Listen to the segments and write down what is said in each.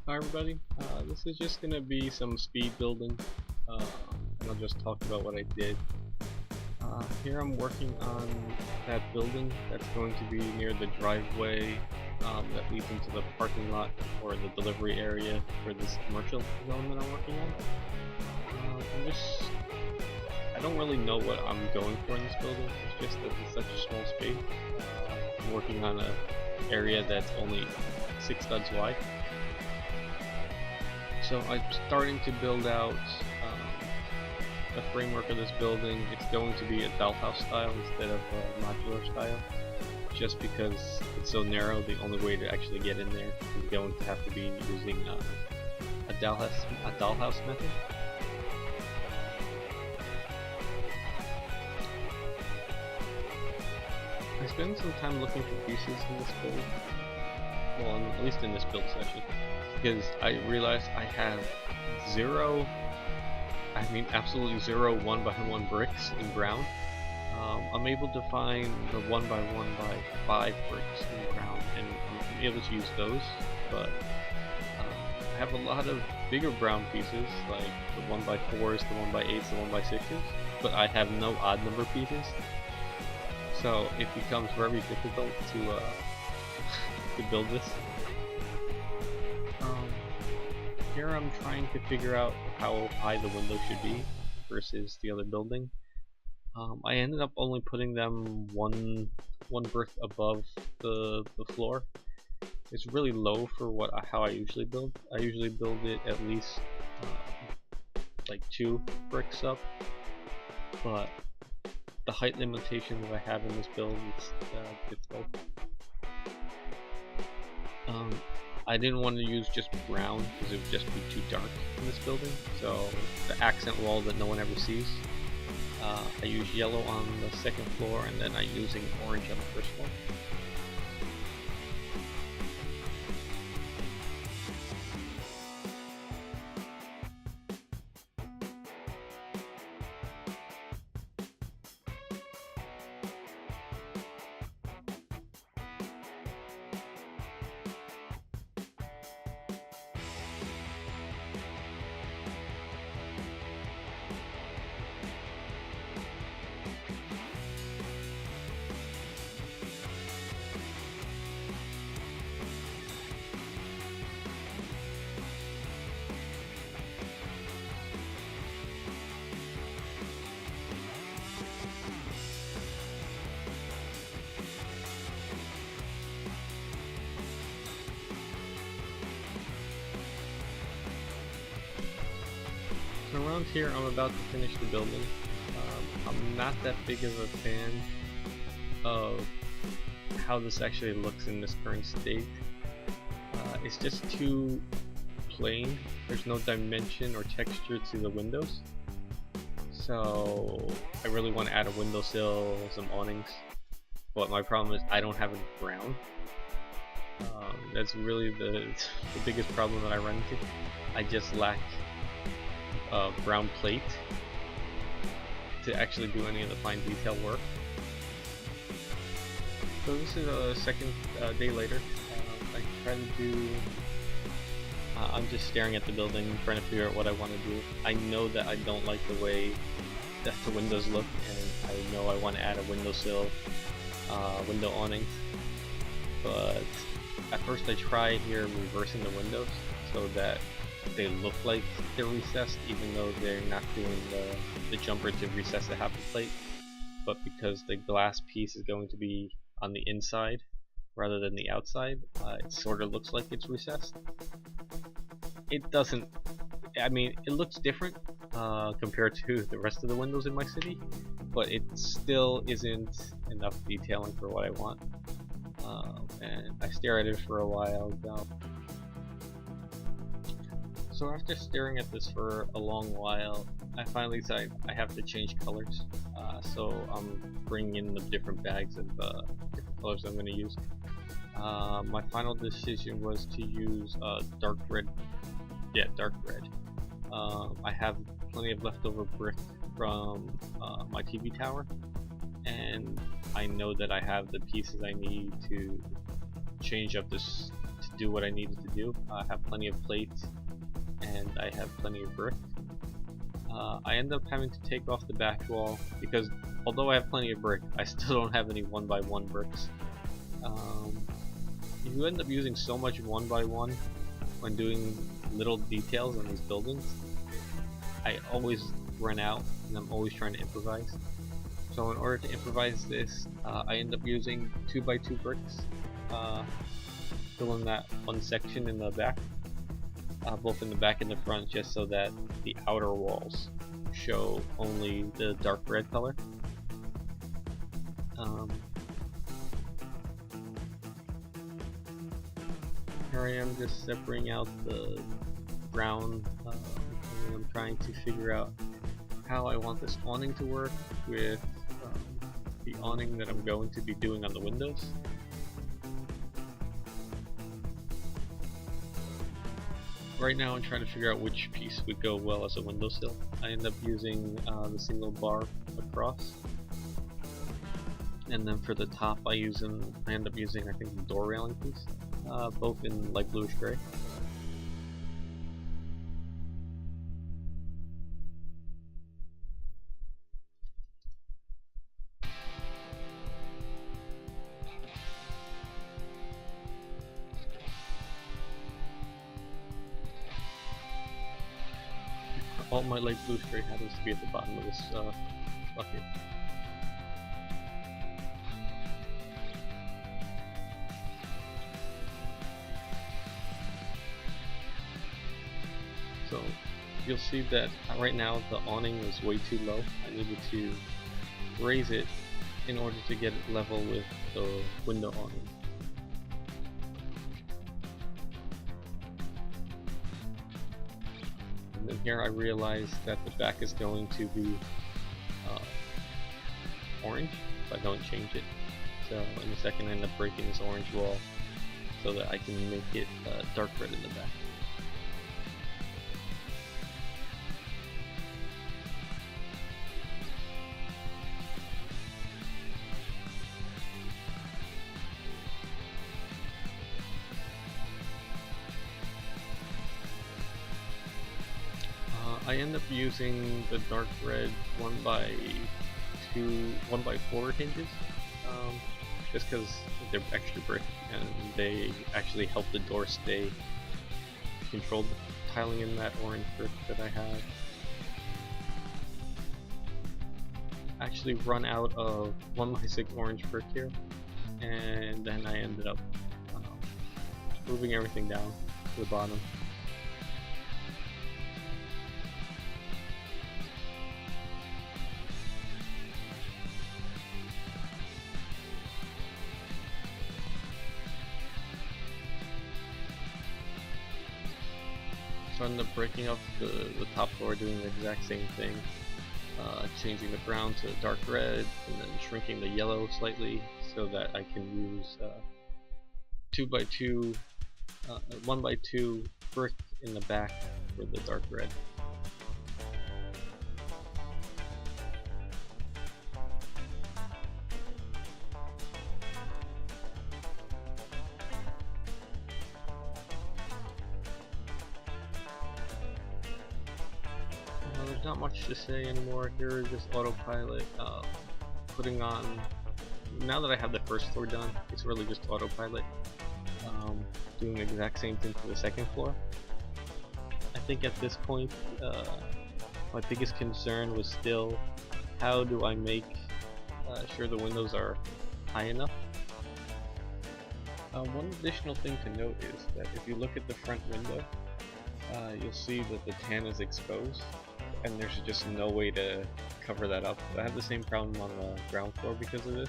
Hi everybody, this is just going to be some speed building, and I'll just talk about what I did. Here I'm working on that building that's going to be near the driveway that leads into the parking lot or the delivery area for this commercial zone that I'm working on. I don't really know what I'm going for in this building, it's just that it's such a small space. I'm working on an area that's only 6 studs wide. So I'm starting to build out the framework of this building. It's going to be a dollhouse style instead of a modular style. Just because it's so narrow, the only way to actually get in there is going to have to be using a dollhouse method. I spent some time looking for pieces in this build. Well, at least in this build session. Because I realized I have absolutely zero 1x1 bricks in ground. I'm able to find the 1x1x5 bricks in ground, and I'm able to use those, but I have a lot of bigger brown pieces, like the 1x4s, the 1x8s, the 1x6s, but I have no odd number pieces, so it becomes very difficult to build this. Here I'm trying to figure out how high the window should be versus the other building. I ended up only putting them one brick above the floor. It's really low for how I usually build. I usually build it at least like 2 bricks up, but the height limitation that I have in this build is difficult. I didn't want to use just brown because it would just be too dark in this building, so the accent wall that no one ever sees. I use yellow on the second floor, and then I'm using orange on the first floor. So around here I'm about to finish the building. I'm not that big of a fan of how this actually looks in this current state. It's just too plain. There's no dimension or texture to the windows. So I really want to add a windowsill, some awnings. But my problem is I don't have any brown. That's really the biggest problem that I run into. I just lack brown plate to actually do any of the fine detail work. So this is a second day later. I try to do. I'm just staring at the building, trying to figure out what I want to do. I know that I don't like the way that the windows look, and I know I want to add a windowsill, window awnings. But at first I try here reversing the windows so that they look like they're recessed, even though they're not doing the jumper to recess the half the plate. But because the glass piece is going to be on the inside rather than the outside, it sort of looks like it's recessed. It doesn't. I mean, it looks different compared to the rest of the windows in my city, but it still isn't enough detailing for what I want. And I stare at it for a while now. So after staring at this for a long while, I finally decided I have to change colors. So I'm bringing in the different bags of different colors I'm going to use. My final decision was to use dark red. Yeah, dark red. I have plenty of leftover brick from my TV tower, and I know that I have the pieces I need to change up this do what I needed to do. I have plenty of plates and I have plenty of brick. I end up having to take off the back wall because although I have plenty of brick, I still don't have any 1x1 bricks. You end up using so much 1x1 when doing little details on these buildings. I always run out and I'm always trying to improvise. So in order to improvise this, I end up using 2x2 bricks, fill in that one section in the back, both in the back and the front, just so that the outer walls show only the dark red color. Here I am just separating out the brown, and I'm trying to figure out how I want this awning to work with the awning that I'm going to be doing on the windows. Right now I'm trying to figure out which piece would go well as a windowsill. I end up using the single bar across, and then for the top I end up using I think the door railing piece, both in light bluish gray. All my light blue gray happens to be at the bottom of this bucket. So you'll see that right now the awning is way too low. I needed to raise it in order to get it level with the window awning. And then here I realized that the back is going to be orange if I don't change it. So in a second I end up breaking this orange wall so that I can make it dark red in the back. I end up using the dark red 1x4 hinges, just because they're extra brick and they actually help the door stay controlled, tiling in that orange brick that I have. I actually run out of 1x6 orange brick here, and then I ended up moving everything down to the bottom. So I ended up breaking up the top floor, doing the exact same thing, changing the brown to dark red, and then shrinking the yellow slightly so that I can use 1x2 brick in the back for the dark red. There's not much to say anymore. Here is just autopilot. Putting on, now that I have the first floor done, it's really just autopilot. Doing the exact same thing for the second floor. I think at this point, my biggest concern was still how do I make sure the windows are high enough. One additional thing to note is that if you look at the front window, you'll see that the tan is exposed, and there's just no way to cover that up. I have the same problem on the ground floor because of this,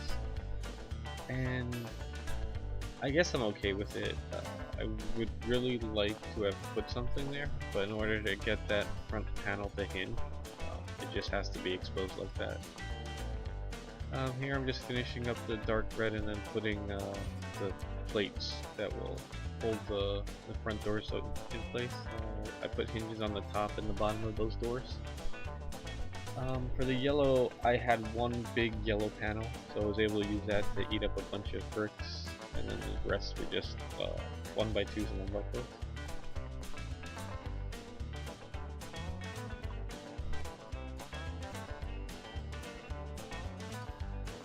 and I guess I'm okay with it. I would really like to have put something there, but in order to get that front panel to hinge, it just has to be exposed like that. Here I'm just finishing up the dark red and then putting the plates that will hold the front doors in place. I put hinges on the top and the bottom of those doors. For the yellow, I had one big yellow panel, so I was able to use that to eat up a bunch of bricks, and then the rest were just 1x2s and 1x4s.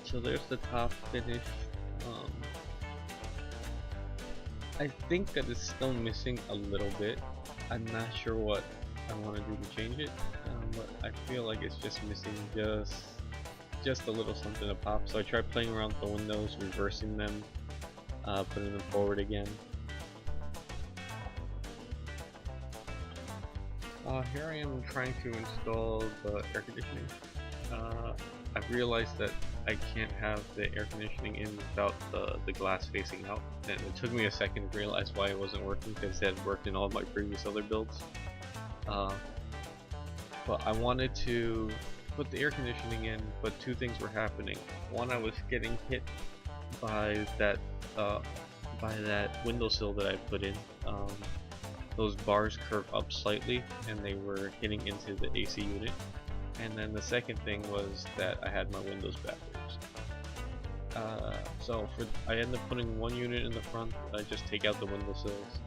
So there's the top finish. I think that it's still missing a little bit. I'm not sure what I want to do to change it, but I feel like it's just missing just a little something to pop. So I tried playing around with the windows, reversing them, putting them forward again. Here I am trying to install the air conditioning. I've realized that I can't have the air conditioning in without the glass facing out, and it took me a second to realize why it wasn't working, because it had worked in all of my previous other builds. But I wanted to put the air conditioning in, but two things were happening. One, I was getting hit by that windowsill that I put in. Those bars curve up slightly, and they were hitting into the AC unit. And then the second thing was that I had my windows backwards. So I ended up putting one unit in the front. I just take out the windowsills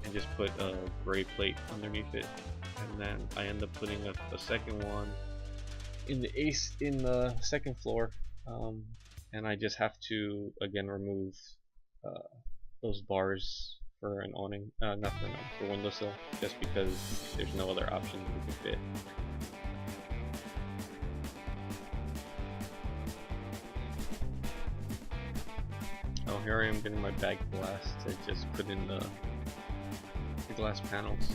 and just put a gray plate underneath it, and then I end up putting a second one in the second floor, and I just have to again remove those bars for an awning, for windowsill, just because there's no other option that we can fit. Oh, here I am getting my bag glass to just put in the glass panels.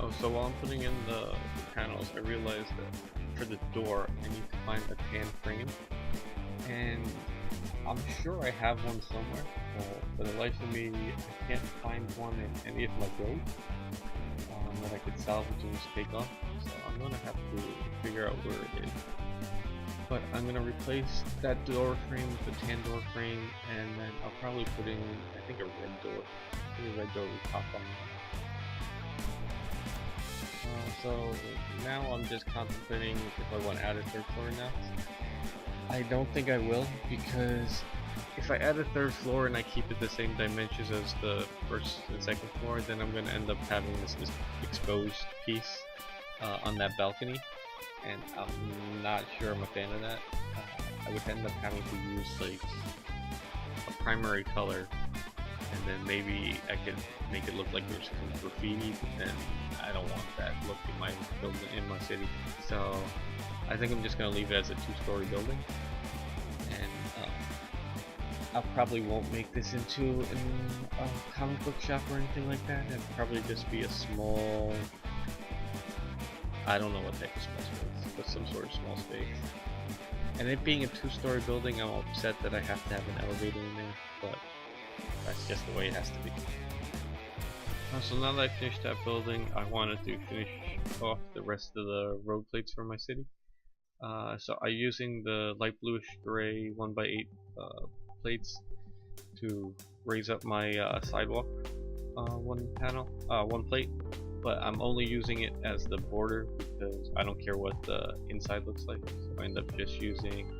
Oh, so while I'm putting in the panels, I realized that for the door I need to find a tan frame, and I'm sure I have one somewhere. For the life of me, I can't find one in any of my builds that I could salvage and just take off. So I'm gonna have to figure out where it is. But I'm gonna replace that door frame with a tan door frame, and then I'll probably put in, I think, a red door. The red door will pop on. So now I'm just contemplating if I want to add a third floor now. I don't think I will, because if I add a third floor and I keep it the same dimensions as the first and second floor, then I'm going to end up having this exposed piece on that balcony, and I'm not sure I'm a fan of that. I would end up having to use like a primary color, and then maybe I could make it look like there's some graffiti, but then I don't want that look in my building, in my city. So I think I'm just going to leave it as a two-story building, and I probably won't make this into a comic book shop or anything like that. It'll probably just be a small, I don't know what type of small space, but some sort of small space. And it being a two-story building, I'm upset that I have to have an elevator in there, but that's just the way it has to be. So now that I finished that building, I wanted to finish off the rest of the road plates for my city. So I'm using the light bluish gray 1x8 plates to raise up my sidewalk one plate, but I'm only using it as the border because I don't care what the inside looks like. So I end up just using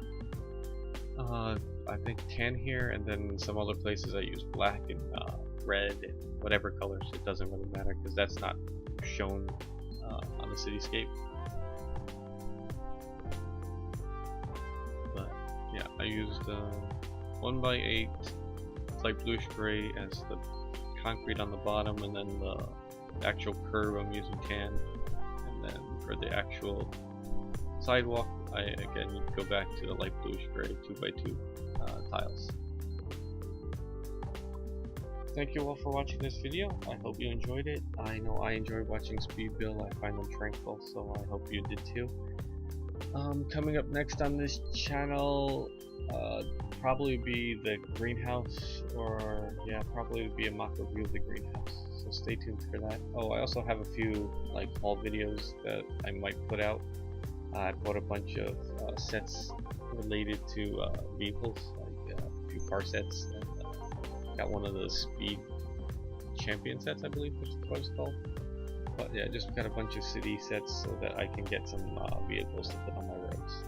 I think tan here, and then some other places I use black and red and whatever colors. It doesn't really matter because that's not shown on the cityscape. But yeah, I used 1x8 light bluish gray as the concrete on the bottom, and then the actual curb I'm using tan, and then for the actual sidewalk I again need to go back to the light bluish gray 2x2 tiles. Thank you all for watching this video. I hope you enjoyed it. I know I enjoyed watching speed build. I find them tranquil, so I hope you did too. Coming up next on this channel, probably be the greenhouse, or yeah, probably be a mock review of the greenhouse. So stay tuned for that. Oh, I also have a few like haul videos that I might put out. I bought a bunch of sets related to vehicles, like a few car sets. And, got one of the speed champion sets, I believe is what it's called. But yeah, just got a bunch of city sets so that I can get some vehicles to put on my roads.